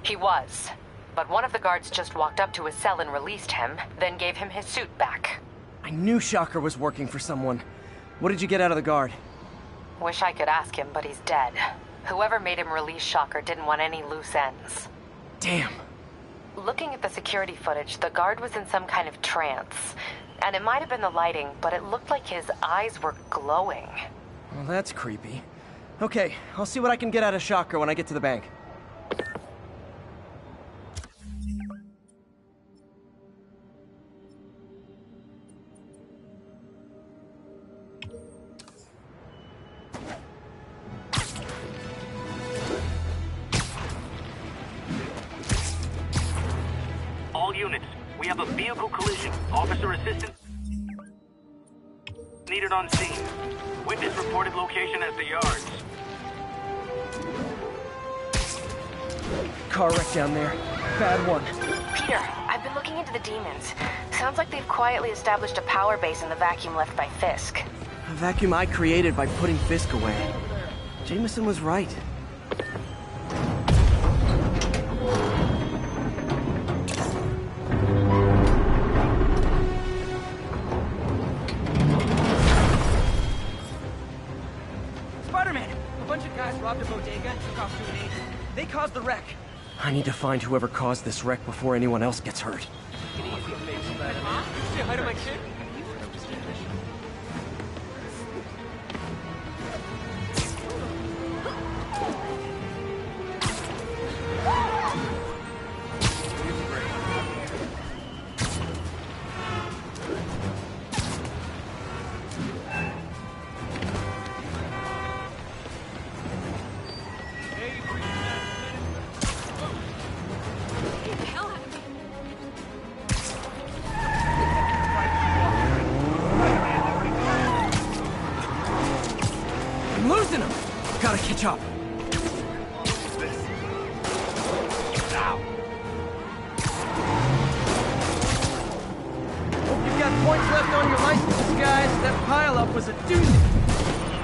He was. But one of the guards just walked up to his cell and released him, then gave him his suit back. I knew Shocker was working for someone. What did you get out of the guard? Wish I could ask him, but he's dead. Whoever made him release Shocker didn't want any loose ends. Damn. Looking at the security footage, the guard was in some kind of trance. And it might have been the lighting, but it looked like his eyes were glowing. Well, that's creepy. Okay, I'll see what I can get out of Shocker when I get to the bank. All units, we have a vehicle collision. Officer assistance needed on scene. Witness reported location as the yards. Car wreck down there. Bad one. Peter, I've been looking into the demons. Sounds like they've quietly established a power base in the vacuum left by Fisk. A vacuum I created by putting Fisk away. Jameson was right. Robbed a bodega, took off to an aid. They caused the wreck. I need to find whoever caused this wreck before anyone else gets hurt. Say hi to my kid. Gotta catch up. Hope you've got points left on your licenses, guys. That pileup was a doozy.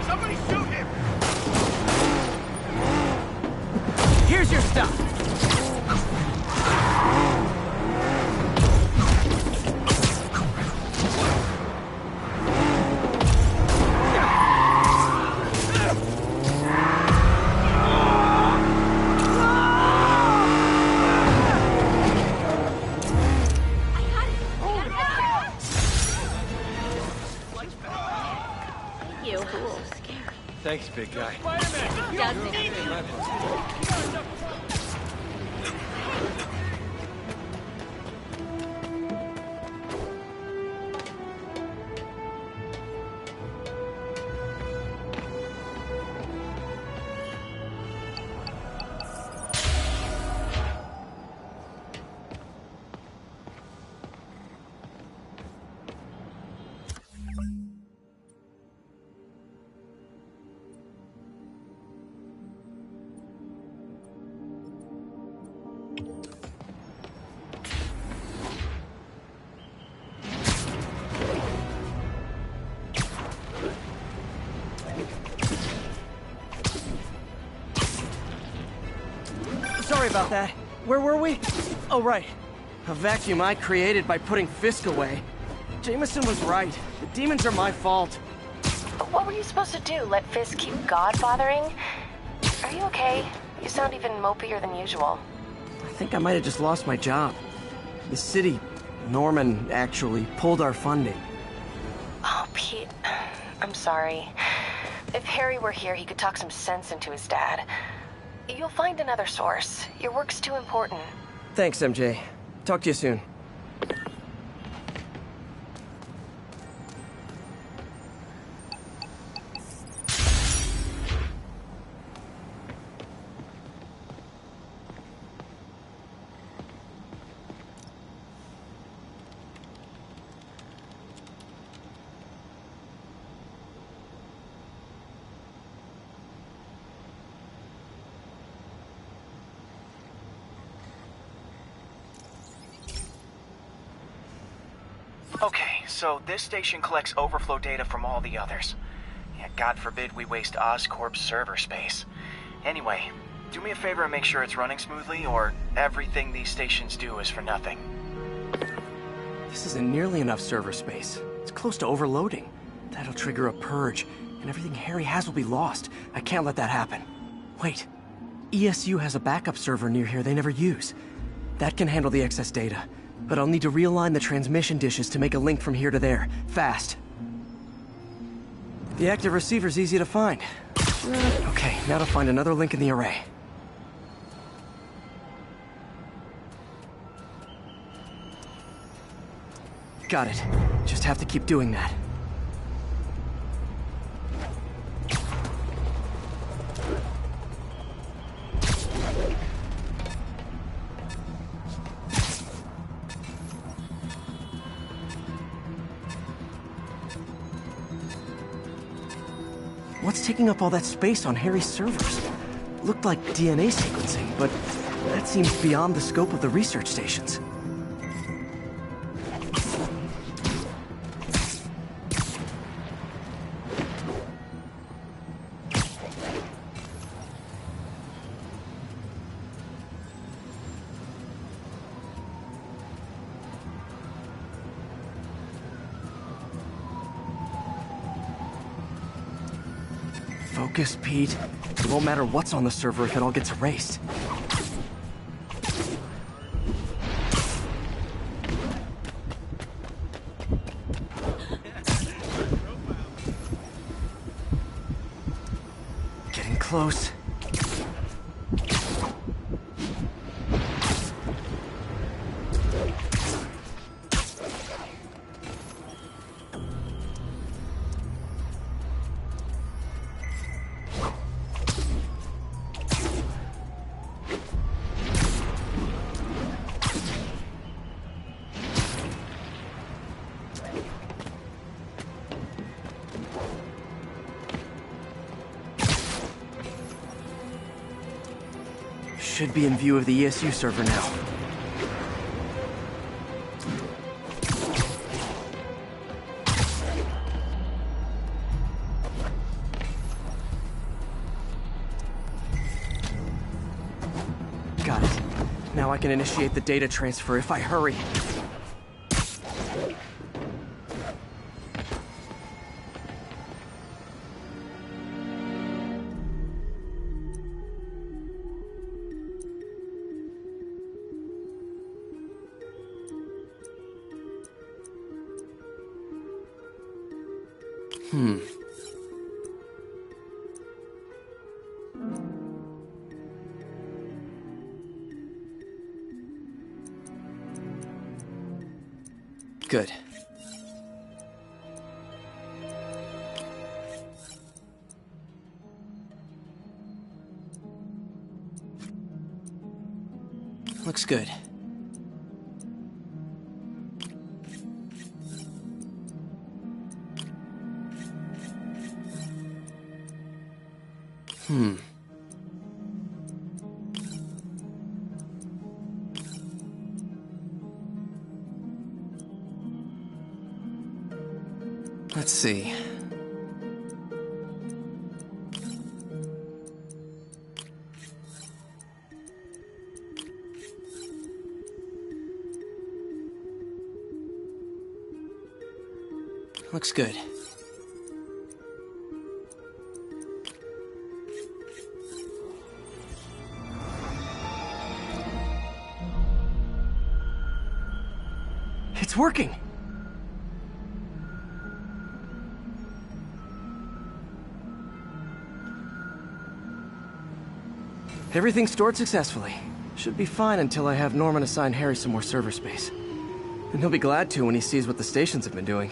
Somebody shoot him! Here's your stuff. Thanks, big guy. Sorry about that. Where were we? Oh, right. A vacuum I created by putting Fisk away. Jameson was right. The demons are my fault. But what were you supposed to do? Let Fisk keep God bothering? Are you okay? You sound even mopier than usual. I think I might have just lost my job. The city, Norman, actually, pulled our funding. Oh, Pete. I'm sorry. If Harry were here, he could talk some sense into his dad. You'll find another source. Your work's too important. Thanks, MJ. Talk to you soon. Okay, so this station collects overflow data from all the others. Yeah, God forbid we waste Oscorp's server space. Anyway, Do me a favor and make sure it's running smoothly, or everything these stations do is for nothing. This isn't nearly enough server space. It's close to overloading. That'll trigger a purge, and everything Harry has will be lost. I can't let that happen. Wait. ESU has a backup server near here they never use. That can handle the excess data, but I'll need to realign the transmission dishes to make a link from here to there, fast. The active receiver's easy to find. Okay, now to find another link in the array. Got it. Just have to keep doing that. What's taking up all that space on Harry's servers? Looked like DNA sequencing, but that seems beyond the scope of the research stations. Focus, Pete. It won't matter what's on the server if it all gets erased. Getting close. Should be in view of the ESU server now. Got it. Now I can initiate the data transfer if I hurry. Good. Looks good. Let's see. Looks good. It's working! Everything's stored successfully. Should be fine until I have Norman assign Harry some more server space. And he'll be glad to when he sees what the stations have been doing.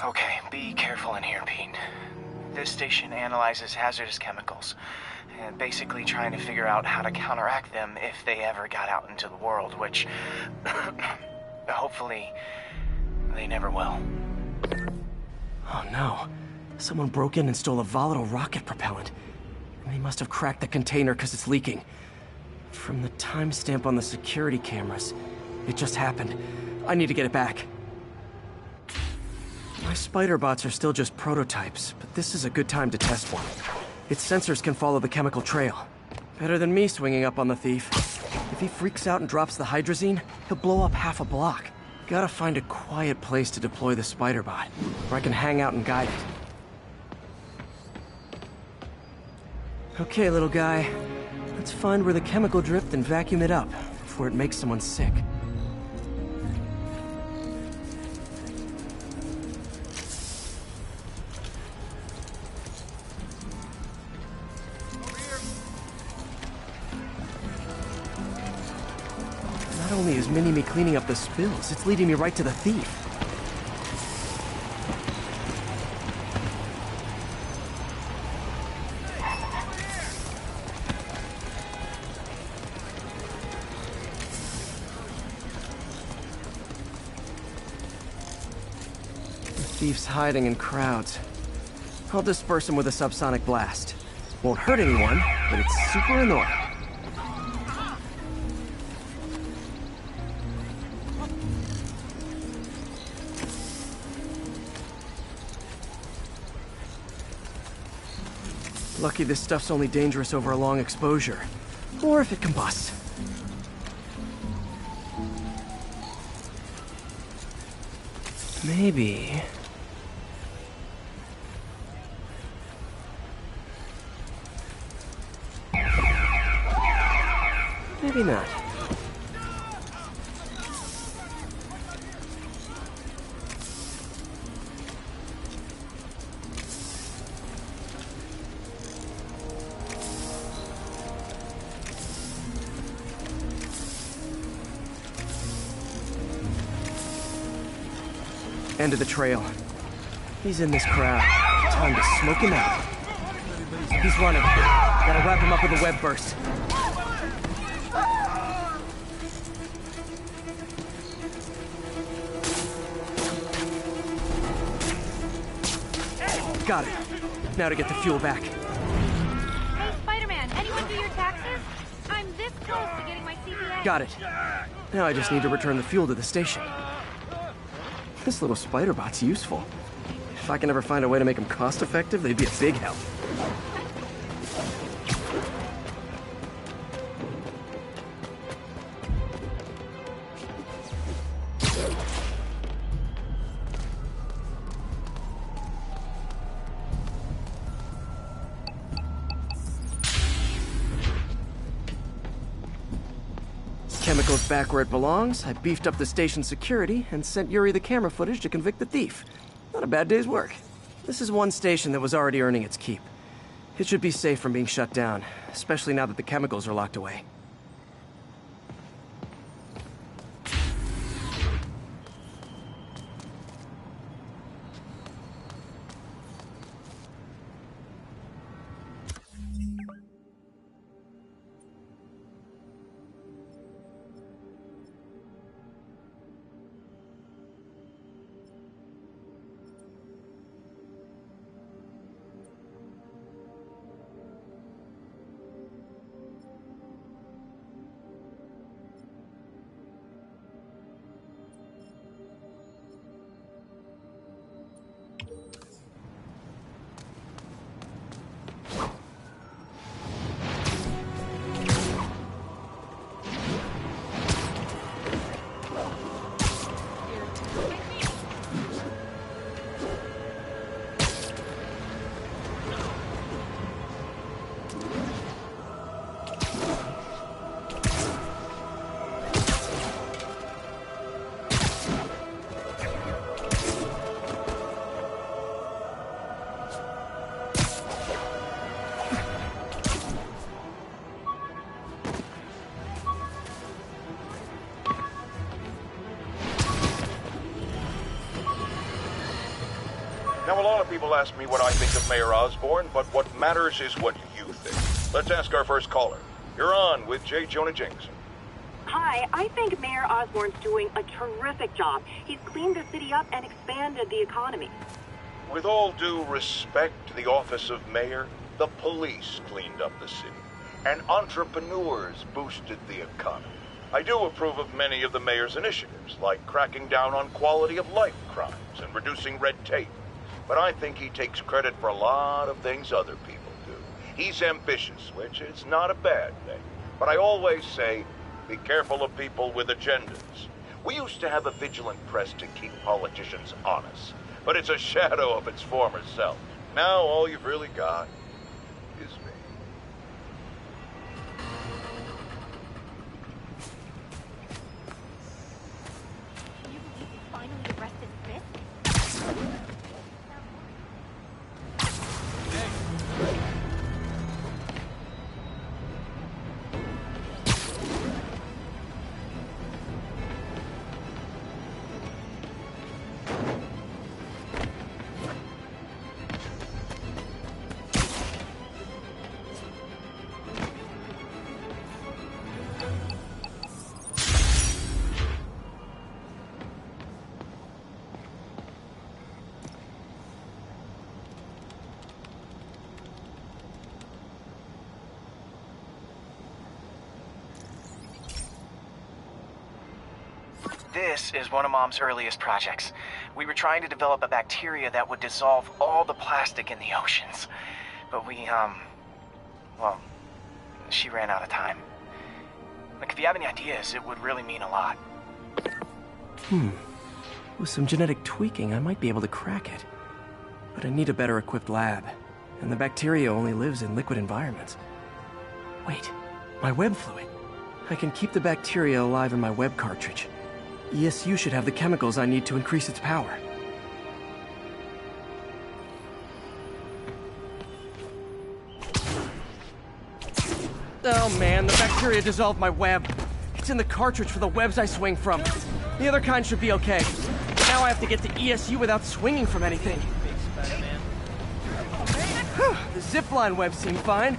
Okay, be careful in here, Pete. This station analyzes hazardous chemicals, and basically trying to figure out how to counteract them if they ever got out into the world, which hopefully they never will. Oh no. Someone broke in and stole a volatile rocket propellant. And they must have cracked the container because it's leaking. From the timestamp on the security cameras, it just happened. I need to get it back. My spider bots are still just prototypes, but this is a good time to test one. Its sensors can follow the chemical trail. Better than me swinging up on the thief. If he freaks out and drops the hydrazine, he'll blow up half a block. Gotta find a quiet place to deploy the spider bot, where I can hang out and guide it. Okay, little guy. Let's find where the chemical dripped and vacuum it up before it makes someone sick. Not only is Mini-Me cleaning up the spills, it's leading me right to the thief. The thief's hiding in crowds. I'll disperse him with a subsonic blast. Won't hurt anyone, but it's super annoying. Lucky this stuff's only dangerous over a long exposure. Or if it combusts. Maybe... maybe not. End of the trail. He's in this crowd. Time to smoke him out. He's running. Gotta wrap him up with a web burst. Got it. Now to get the fuel back. Hey, Spider-Man, anyone do your taxes? I'm this close to getting my CPA. Got it. Now I just need to return the fuel to the station. This little spider bot's useful. If I can ever find a way to make them cost-effective, they'd be a big help. Chemicals back where it belongs. I beefed up the station security and sent Yuri the camera footage to convict the thief. Not a bad day's work. This is one station that was already earning its keep. It should be safe from being shut down, especially now that the chemicals are locked away. Now, a lot of people ask me what I think of Mayor Osborn, but what matters is what you think. Let's ask our first caller. You're on with J. Jonah Jameson. Hi, I think Mayor Osborn's doing a terrific job. He's cleaned the city up and expanded the economy. With all due respect to the office of mayor, the police cleaned up the city, and entrepreneurs boosted the economy. I do approve of many of the mayor's initiatives, like cracking down on quality of life crimes and reducing red tape. But I think he takes credit for a lot of things other people do. He's ambitious, which is not a bad thing. But I always say, be careful of people with agendas. We used to have a vigilant press to keep politicians honest, but it's a shadow of its former self. Now all you've really got is me. Can you believe they finally arrested Fist? This is one of Mom's earliest projects. We were trying to develop a bacteria that would dissolve all the plastic in the oceans. But well, she ran out of time. Look, if you have any ideas, it would really mean a lot. With some genetic tweaking, I might be able to crack it. But I need a better equipped lab. And the bacteria only lives in liquid environments. Wait, my web fluid. I can keep the bacteria alive in my web cartridge. ESU should have the chemicals I need to increase its power. Oh man, the bacteria dissolved my web. It's in the cartridge for the webs I swing from. The other kind should be okay. Now I have to get to ESU without swinging from anything. The zipline webs seem fine.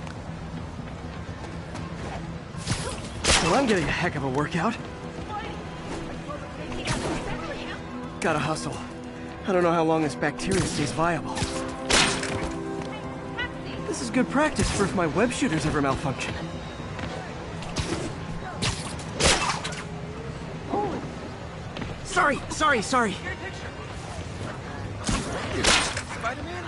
Well, I'm getting a heck of a workout. Gotta hustle. I don't know how long this bacteria stays viable. This is good practice for if my web shooters ever malfunction. Sorry. Spider-Man?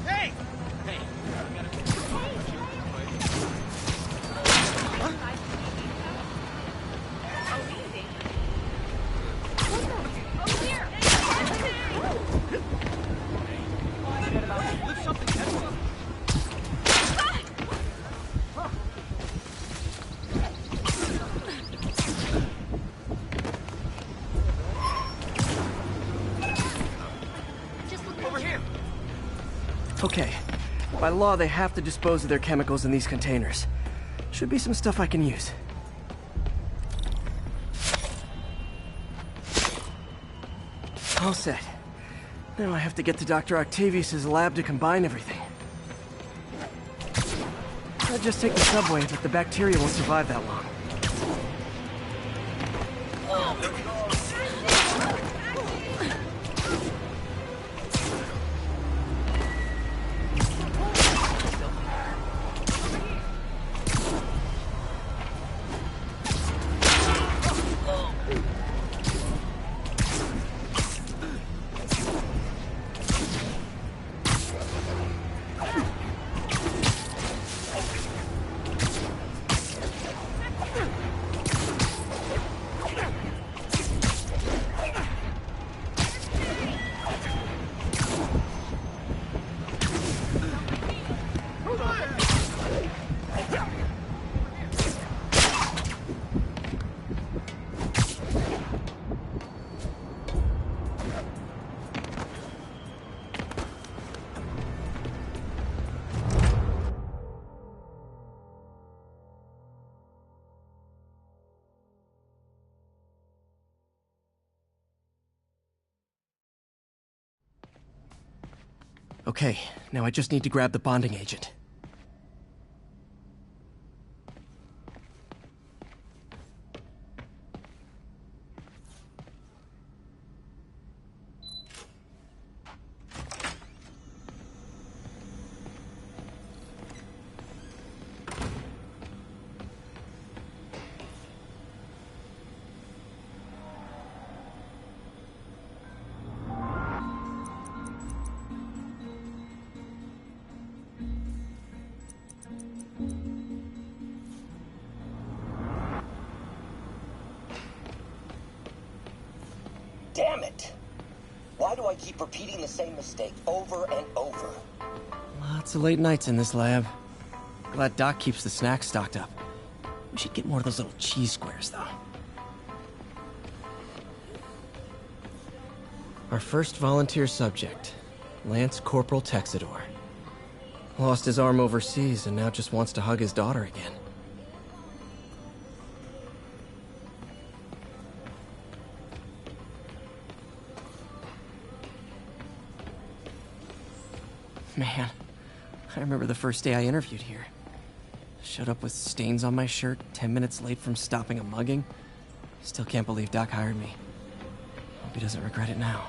Hey! Okay. By law, they have to dispose of their chemicals in these containers. Should be some stuff I can use. All set. Now I have to get to Dr. Octavius's lab to combine everything. I'd just take the subway, but the bacteria won't survive that long. Okay, now I just need to grab the bonding agent. Damn it! Why do I keep repeating the same mistake over and over? Lots of late nights in this lab. Glad Doc keeps the snacks stocked up. We should get more of those little cheese squares, though. Our first volunteer subject, Lance Corporal Texador. Lost his arm overseas and now just wants to hug his daughter again. Man, I remember the first day I interviewed here. Showed up with stains on my shirt, 10 minutes late from stopping a mugging. Still can't believe Doc hired me. Hope he doesn't regret it now.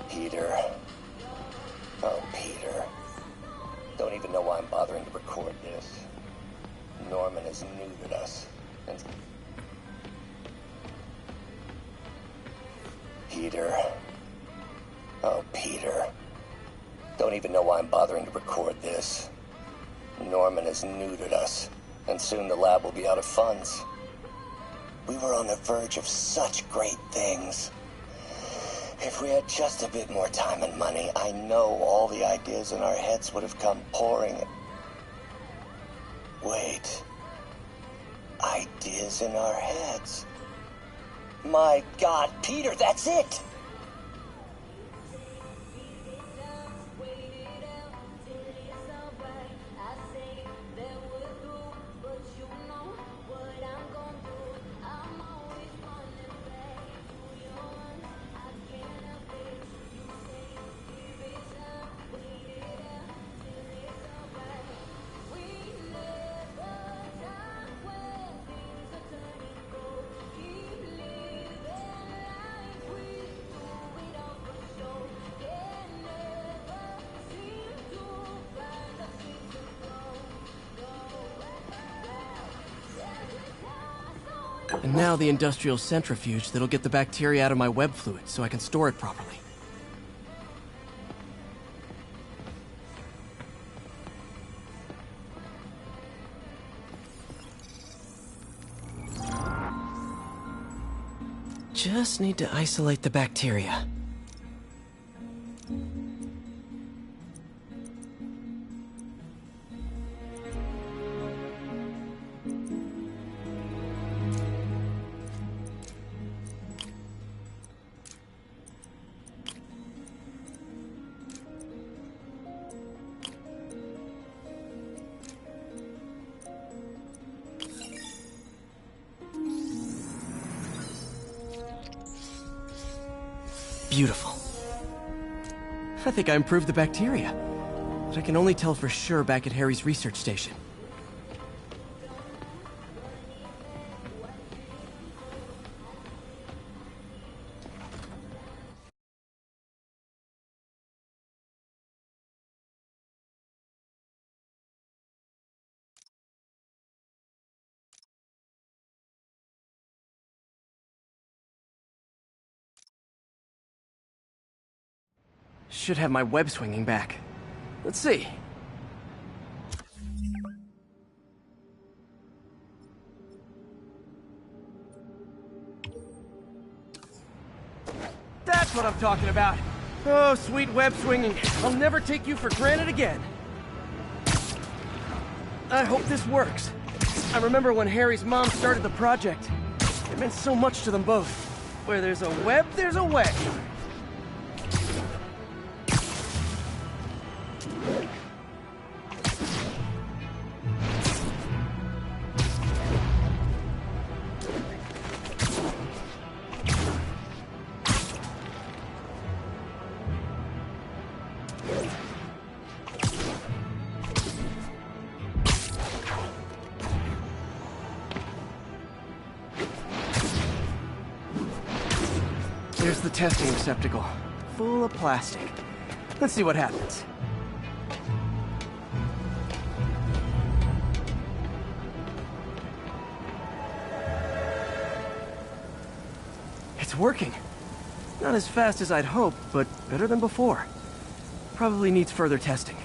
Peter. Oh, Peter. Don't even know why I'm bothering to record this. Norman has neutered us. And... Peter. Oh, Peter. Don't even know why I'm bothering to record this. Norman has neutered us, and soon the lab will be out of funds. We were on the verge of such great things. If we had just a bit more time and money, I know all the ideas in our heads would have come pouring. Wait. Ideas in our heads. My God, Peter, that's it! And now the industrial centrifuge that'll get the bacteria out of my web fluid so I can store it properly. Just need to isolate the bacteria. Beautiful. I think I improved the bacteria, but I can only tell for sure back at Harry's research station. Should have my web swinging back. Let's see. That's what I'm talking about. Oh, sweet web swinging. I'll never take you for granted again. I hope this works. I remember when Harry's mom started the project. It meant so much to them both. Where there's a web, there's a way. There's the testing receptacle, full of plastic. Let's see what happens. It's working. Not as fast as I'd hoped, but better than before. Probably needs further testing.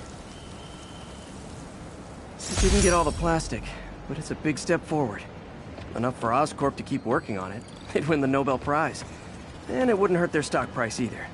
It didn't get all the plastic, but it's a big step forward. Enough for Oscorp to keep working on it. They'd win the Nobel Prize. And it wouldn't hurt their stock price either.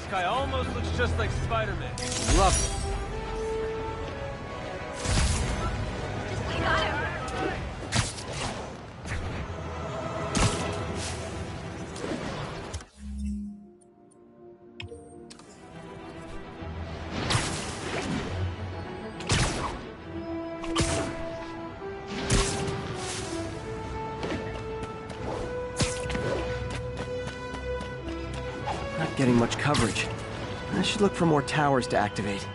Guy almost looks just like Spider-Man. Love it. We got him. Not getting much coverage. I should look for more towers to activate.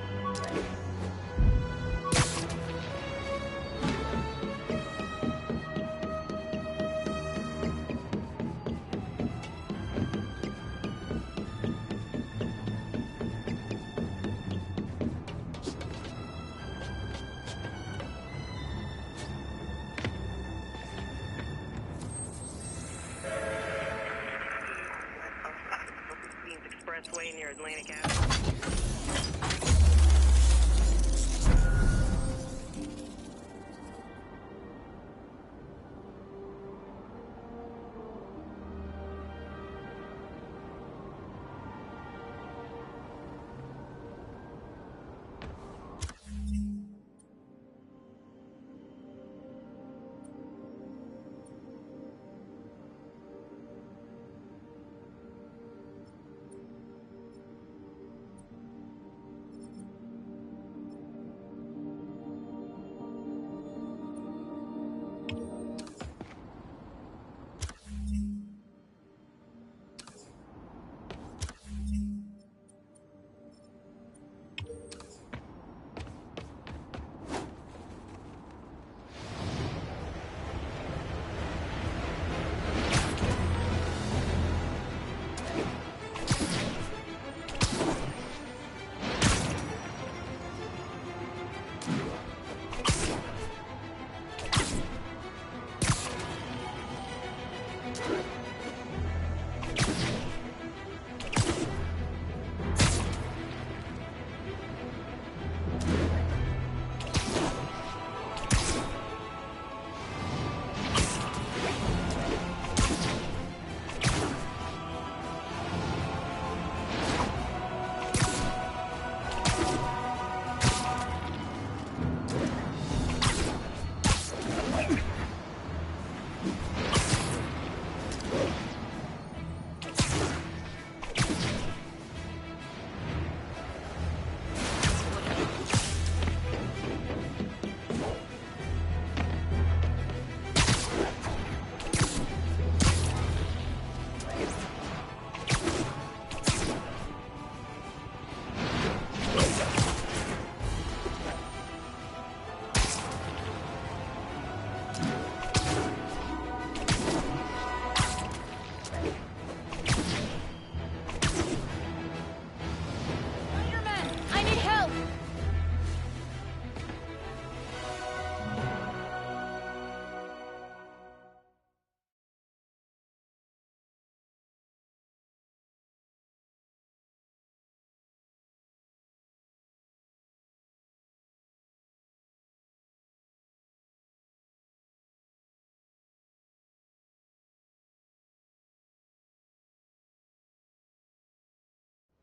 Expressway near Atlantic Avenue.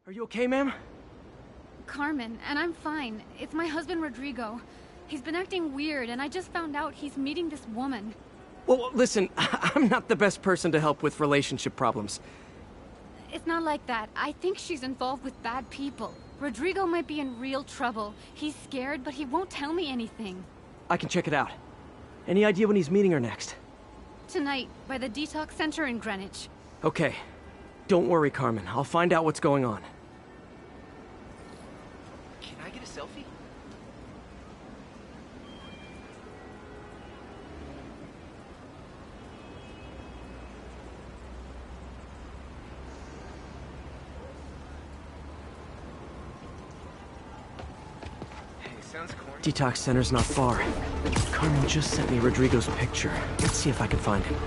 Are you okay, ma'am? Carmen, and I'm fine. It's my husband, Rodrigo. He's been acting weird, and I just found out he's meeting this woman. Well, listen, I'm not the best person to help with relationship problems. It's not like that. I think she's involved with bad people. Rodrigo might be in real trouble. He's scared, but he won't tell me anything. I can check it out. Any idea when he's meeting her next? Tonight, by the detox center in Greenwich. Okay. Don't worry, Carmen. I'll find out what's going on. Can I get a selfie? Hey, sounds corny. Detox center's not far. Carmen just sent me Rodrigo's picture. Let's see if I can find him.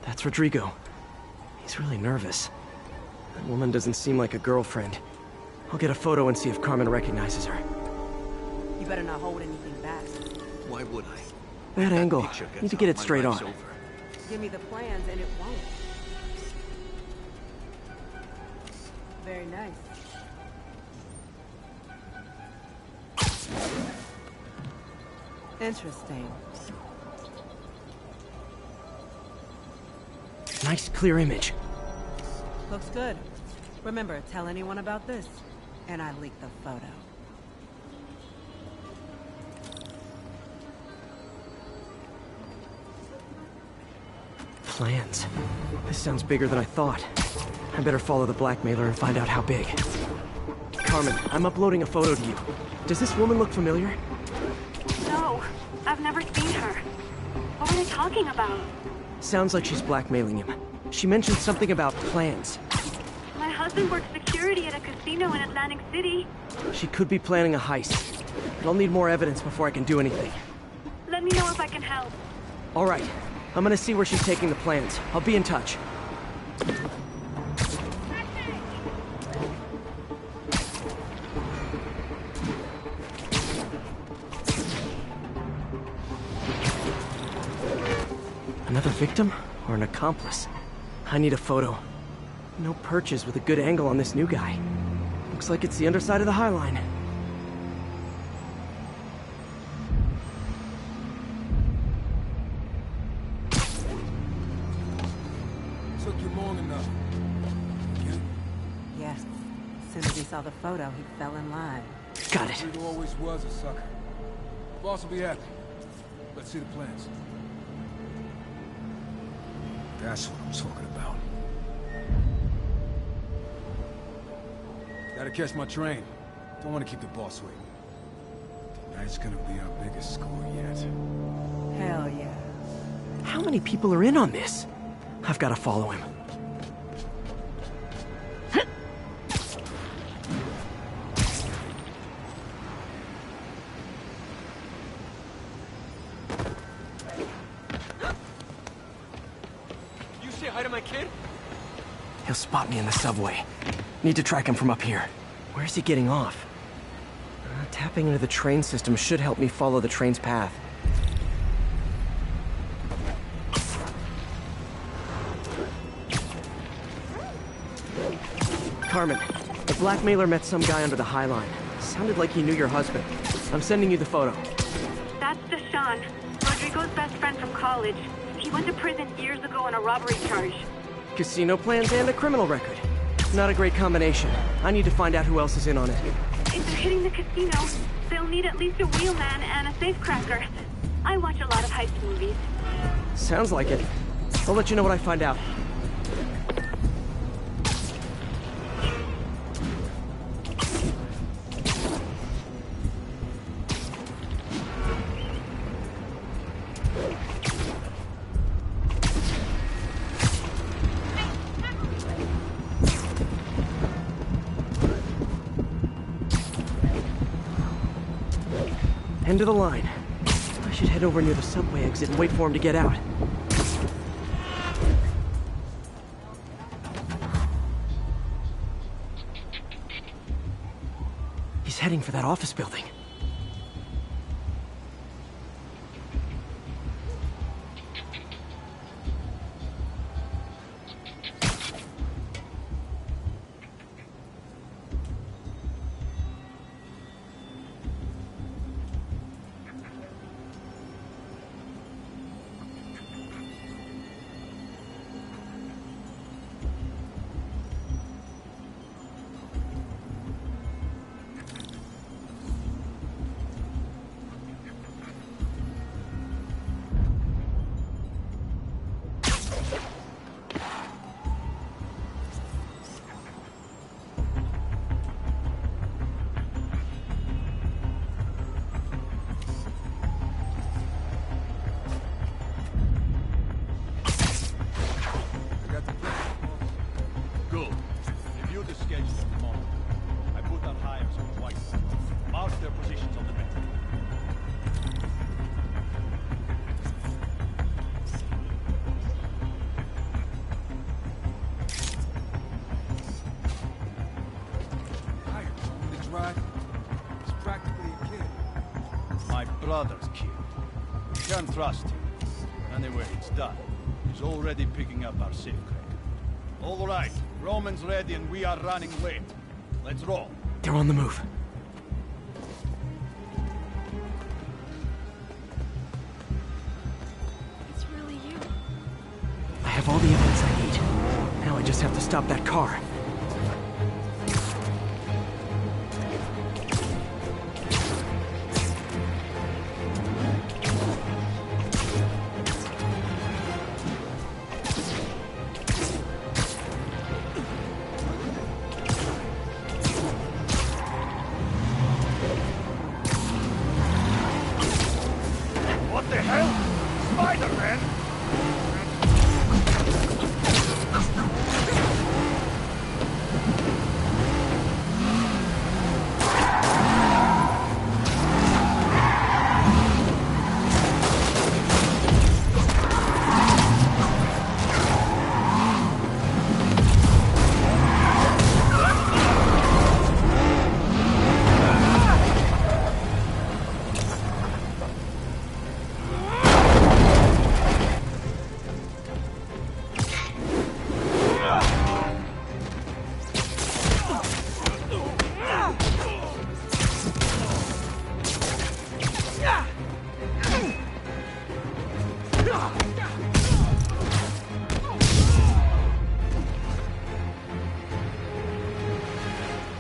That's Rodrigo. He's really nervous. That woman doesn't seem like a girlfriend. I'll get a photo and see if Carmen recognizes her. You better not hold anything back. Why would I? That angle. Need to get it straight on. Give me the plans and it won't. Very nice. Interesting. Nice clear image. Looks good. Remember, tell anyone about this, and I leak the photo. Plans. This sounds bigger than I thought. I better follow the blackmailer and find out how big. Carmen, I'm uploading a photo to you. Does this woman look familiar? No, I've never seen her. What were they talking about? Sounds like she's blackmailing him. She mentioned something about plans. My husband works security at a casino in Atlantic City. She could be planning a heist. But I'll need more evidence before I can do anything. Let me know if I can help. All right. I'm gonna see where she's taking the plans. I'll be in touch. Another victim or an accomplice? I need a photo. No perches with a good angle on this new guy. Looks like it's the underside of the High Line. Took you long enough. Yes. As soon as he saw the photo, he fell in line. Got it. He always was a sucker. Boss will be happy. Let's see the plans. That's what I'm talking about. Gotta catch my train. Don't want to keep the boss waiting. Tonight's gonna be our biggest score yet. Hell yeah. How many people are in on this? I've got to follow him. You say hi to my kid? He'll spot me in the subway. Need to track him from up here. Where's he getting off? Tapping into the train system should help me follow the train's path. Carmen, the blackmailer met some guy under the High Line. Sounded like he knew your husband. I'm sending you the photo. That's Deshaun, Rodrigo's best friend from college. He went to prison years ago on a robbery charge. Casino plans and a criminal record. Not a great combination. I need to find out who else is in on it. If they're hitting the casino, they'll need at least a wheelman and a safecracker. I watch a lot of heist movies. Sounds like it. I'll let you know what I find out. End of the line. I should head over near the subway exit and wait for him to get out. He's heading for that office building. Brother's kid. You can't trust him. Anyway, it's done. He's already picking up our safe crack. All right, Roman's ready and we are running late. Let's roll. They're on the move. It's really you. I have all the evidence I need. Now I just have to stop that car. What the hell? Spider-Man?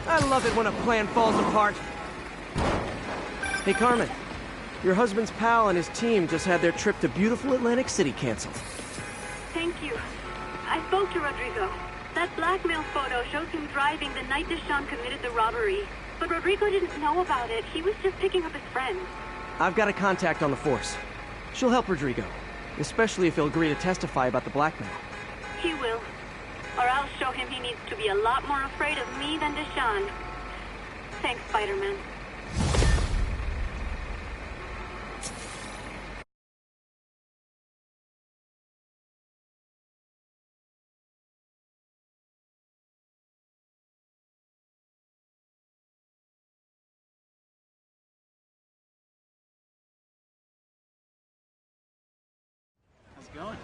I love it when a plan falls apart. Hey, Carmen. Your husband's pal and his team just had their trip to beautiful Atlantic City canceled. Thank you. I spoke to Rodrigo. That blackmail photo shows him driving the night Deshawn committed the robbery. But Rodrigo didn't know about it. He was just picking up his friend. I've got a contact on the force. She'll help Rodrigo, especially if he'll agree to testify about the blackmail. He will. Or I'll show him he needs to be a lot more afraid of me than Deshawn. Thanks, Spider-Man. How's it going?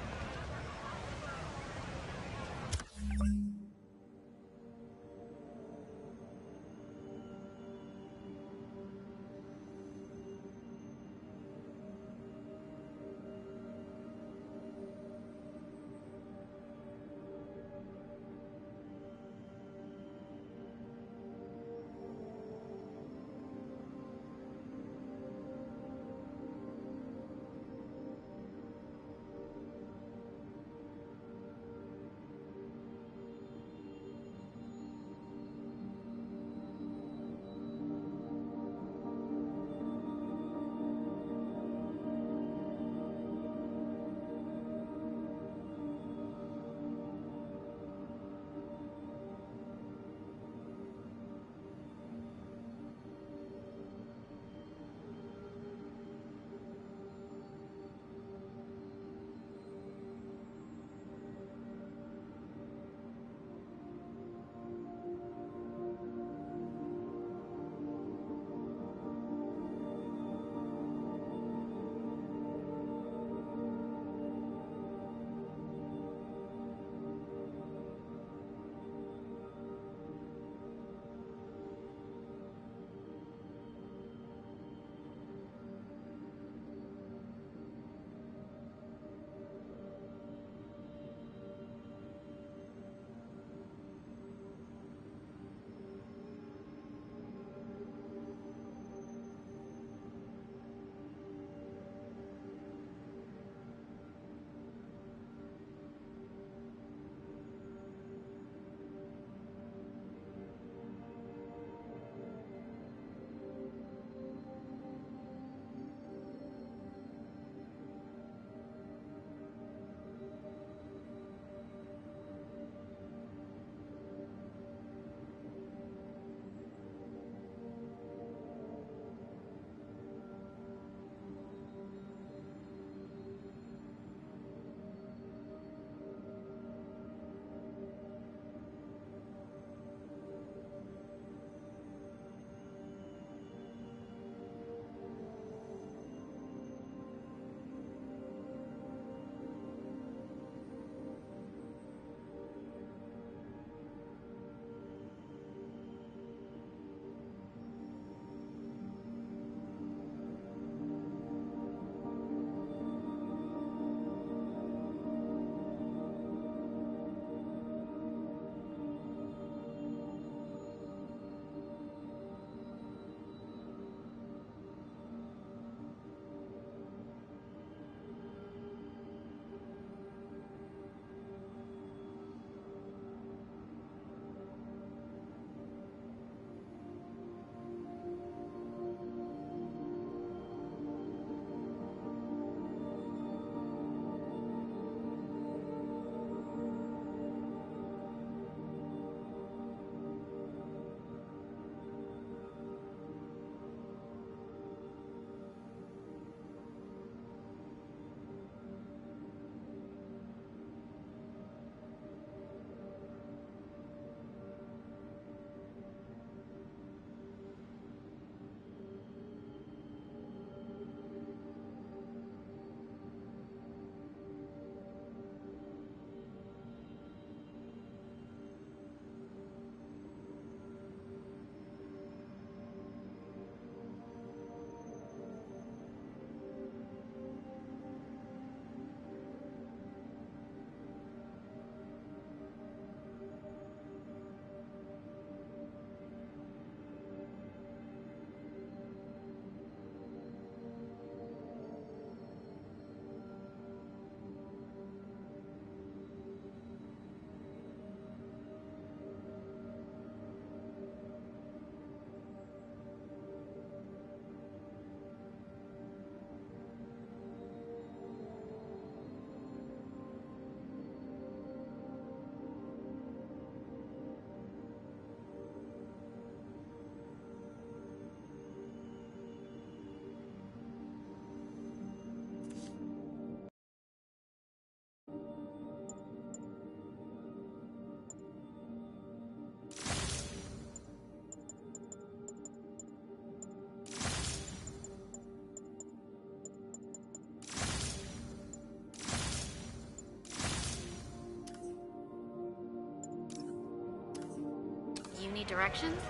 Need directions?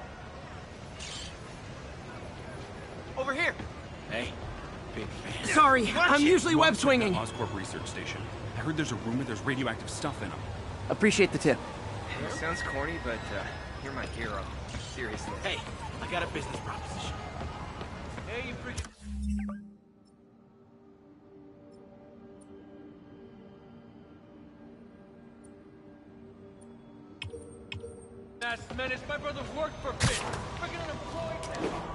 Over here. Hey, big fan. Sorry, I'm usually web swinging. Oscorp Research Station. I heard there's a rumor there's radioactive stuff in them. Appreciate the tip. It sounds corny, but you're my hero. Seriously. Hey, I got a business proposition. Hey, you freaking... Last menace, my brother worked for Finn. Freaking unemployed now.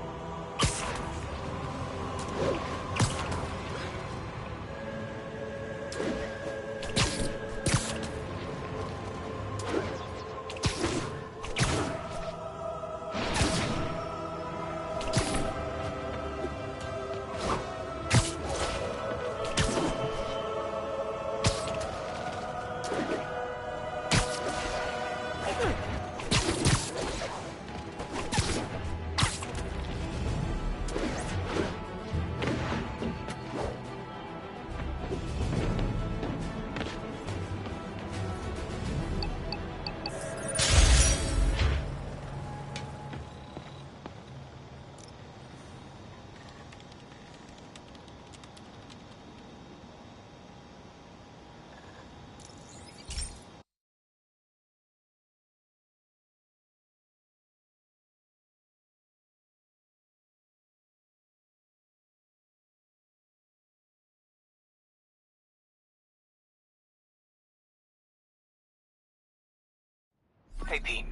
Hey, Pete.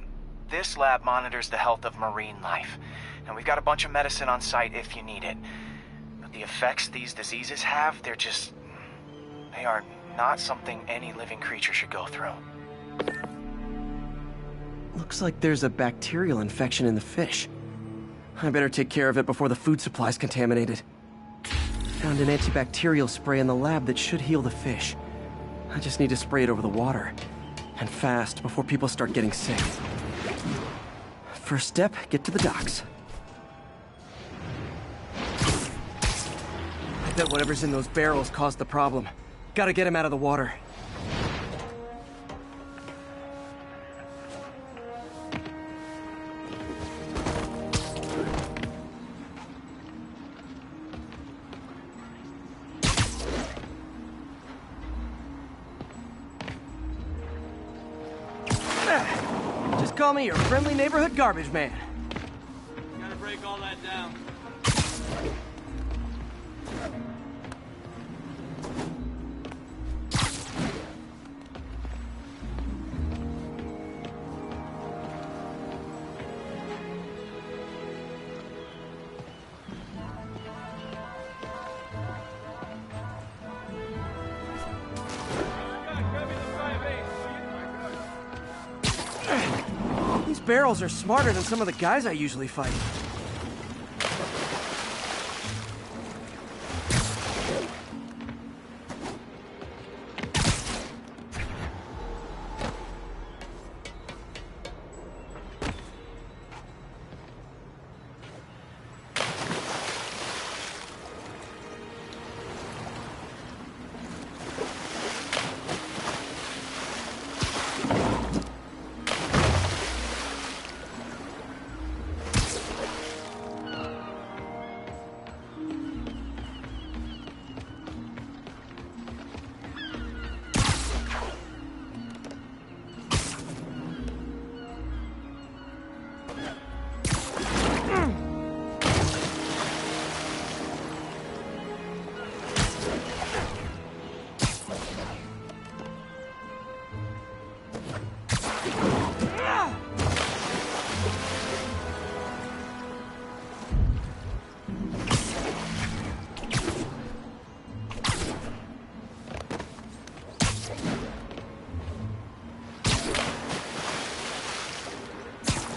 This lab monitors the health of marine life, and we've got a bunch of medicine on site if you need it. But the effects these diseases have, they are not something any living creature should go through. Looks like there's a bacterial infection in the fish. I better take care of it before the food supply's contaminated. Found an antibacterial spray in the lab that should heal the fish. I just need to spray it over the water. And fast, before people start getting sick. First step, get to the docks. I bet whatever's in those barrels caused the problem. Gotta get him out of the water. Just call me your friendly neighborhood garbage man. Gotta break all that down. These barrels are smarter than some of the guys I usually fight.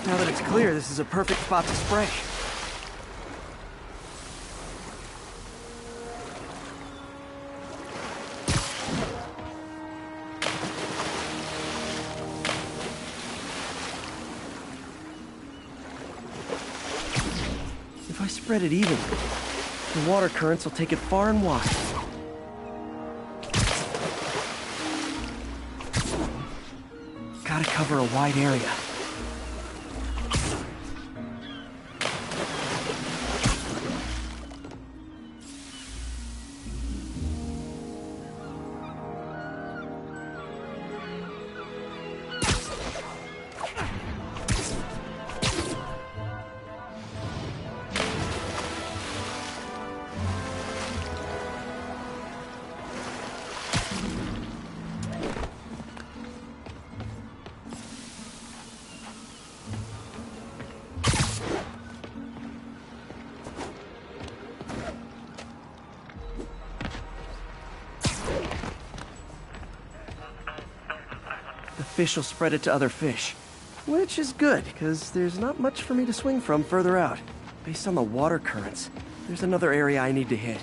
Now that it's clear, this is a perfect spot to spray. If I spread it evenly, the water currents will take it far and wide. Gotta cover a wide area. The fish will spread it to other fish. Which is good, because there's not much for me to swing from further out. Based on the water currents, there's another area I need to hit.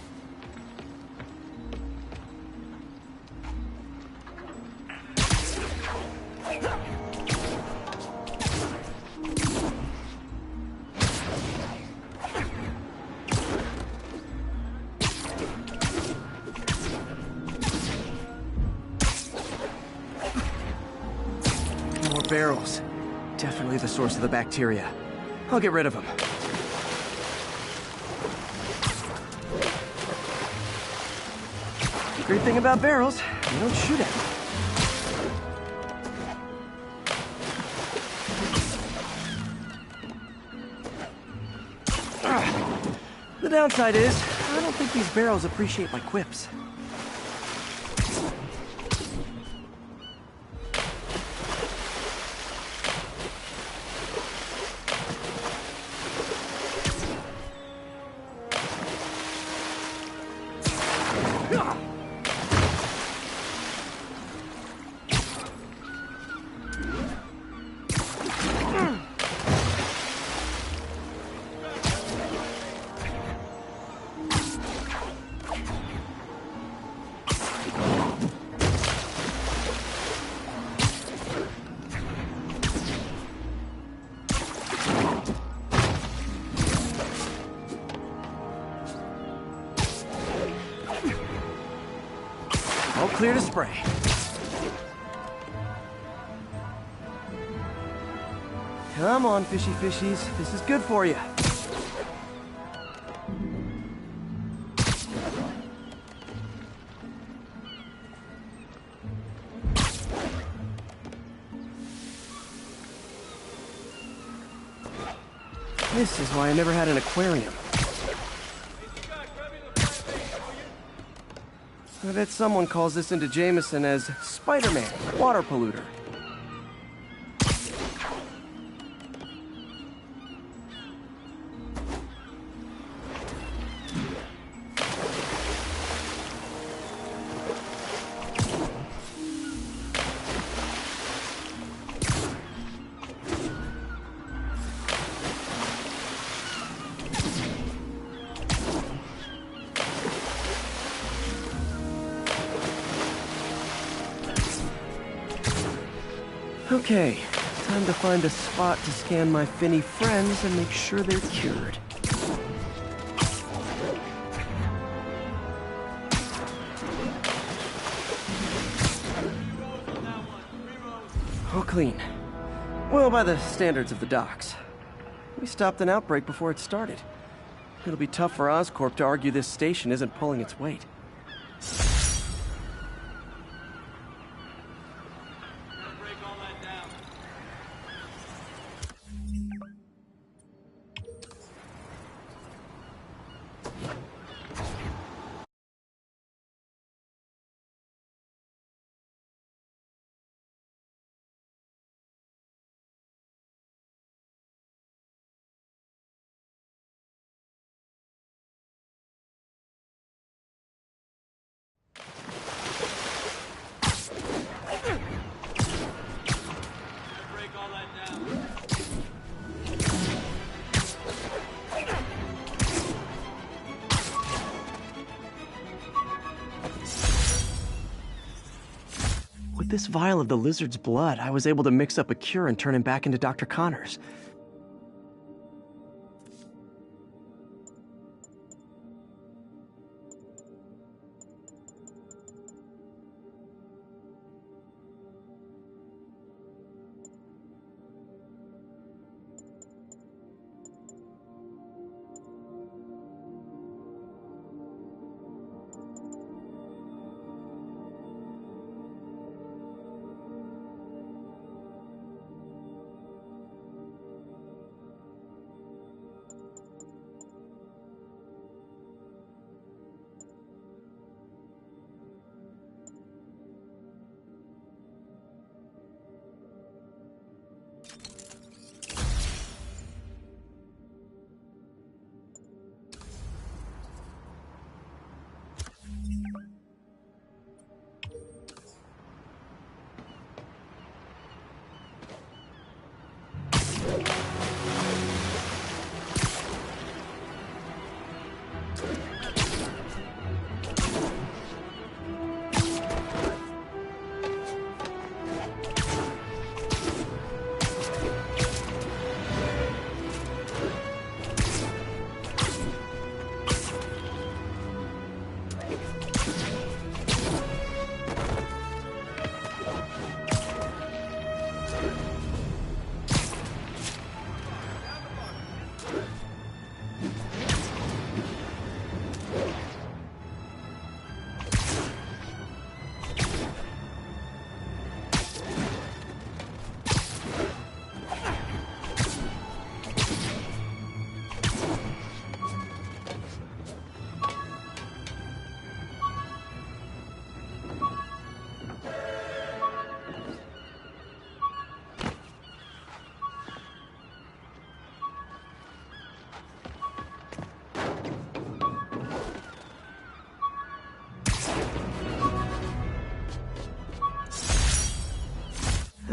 More barrels. Definitely the source of the bacteria. I'll get rid of them. Great thing about barrels, you don't shoot at them. The downside is, I don't think these barrels appreciate my quips. All clear to spray. Come on, fishy fishies. This is good for you. This is why I never had an aquarium. I bet someone calls this into Jameson as Spider-Man, water polluter. Okay, time to find a spot to scan my finny friends and make sure they're cured. All clean. Well, by the standards of the docks. We stopped an outbreak before it started. It'll be tough for Oscorp to argue this station isn't pulling its weight. With this vial of the lizard's blood, I was able to mix up a cure and turn him back into Dr. Connors.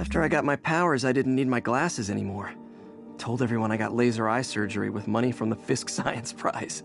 After I got my powers, I didn't need my glasses anymore. Told everyone I got laser eye surgery with money from the Fisk Science Prize.